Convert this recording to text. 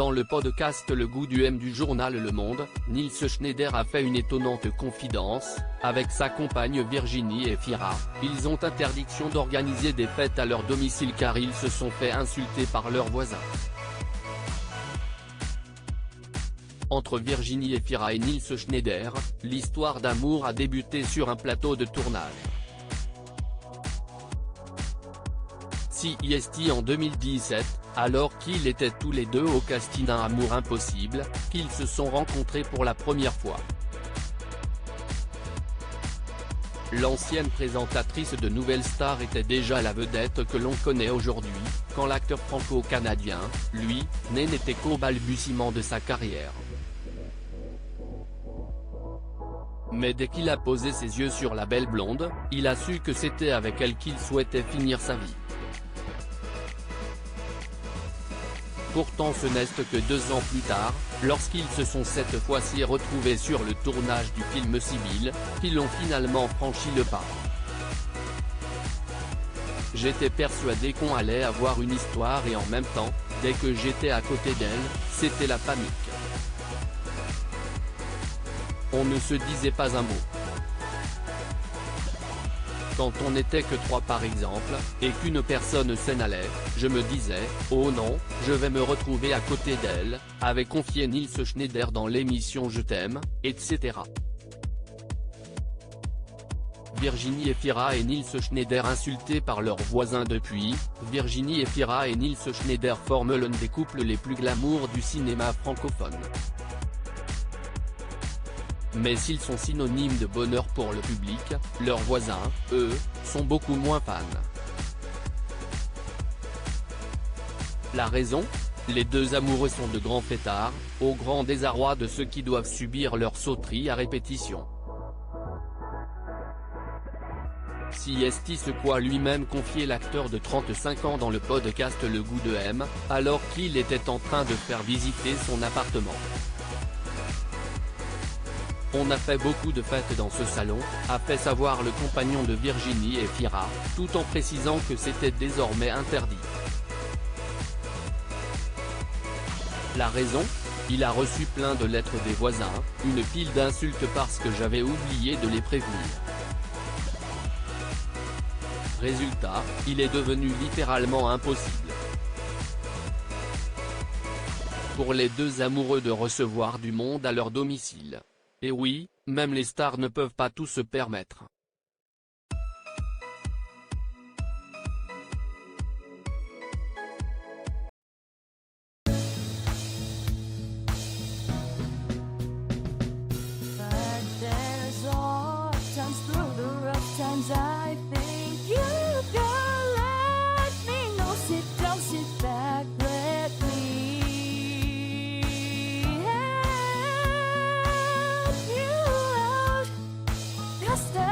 Dans le podcast Le Goût du M du journal Le Monde, Nils Schneider a fait une étonnante confidence. Avec sa compagne Virginie Efira, ils ont interdiction d'organiser des fêtes à leur domicile car ils se sont fait insulter par leurs voisins. Entre Virginie Efira et Nils Schneider, l'histoire d'amour a débuté sur un plateau de tournage. CIST en 2017, alors qu'ils étaient tous les deux au casting d'un Amour impossible, qu'ils se sont rencontrés pour la première fois. L'ancienne présentatrice de Nouvelle Star était déjà la vedette que l'on connaît aujourd'hui, quand l'acteur franco-canadien, lui, n'était qu'au balbutiement de sa carrière. Mais dès qu'il a posé ses yeux sur la belle blonde, il a su que c'était avec elle qu'il souhaitait finir sa vie. Pourtant ce n'est que 2 ans plus tard, lorsqu'ils se sont cette fois-ci retrouvés sur le tournage du film Civil, qu'ils ont finalement franchi le pas. J'étais persuadé qu'on allait avoir une histoire et en même temps, dès que j'étais à côté d'elle, c'était la panique. On ne se disait pas un mot. Quand on n'était que 3 par exemple, et qu'une personne s'en allait, je me disais, oh non, je vais me retrouver à côté d'elle, avait confié Nils Schneider dans l'émission Je t'aime, etc. Virginie Efira et Nils Schneider insultés par leurs voisins depuis, Virginie Efira et Nils Schneider forment l'un des couples les plus glamour du cinéma francophone. Mais s'ils sont synonymes de bonheur pour le public, leurs voisins, eux, sont beaucoup moins fans. La raison ? Les deux amoureux sont de grands fêtards, au grand désarroi de ceux qui doivent subir leur sauterie à répétition. CIST se croit lui-même confier l'acteur de 35 ans dans le podcast Le Goût de M, alors qu'il était en train de faire visiter son appartement. On a fait beaucoup de fêtes dans ce salon, a fait savoir le compagnon de Virginie Efira, tout en précisant que c'était désormais interdit. La raison ? Il a reçu plein de lettres des voisins, une pile d'insultes parce que j'avais oublié de les prévenir. Résultat, il est devenu littéralement impossible pour les deux amoureux de recevoir du monde à leur domicile. Et oui, même les stars ne peuvent pas tout se permettre. Stay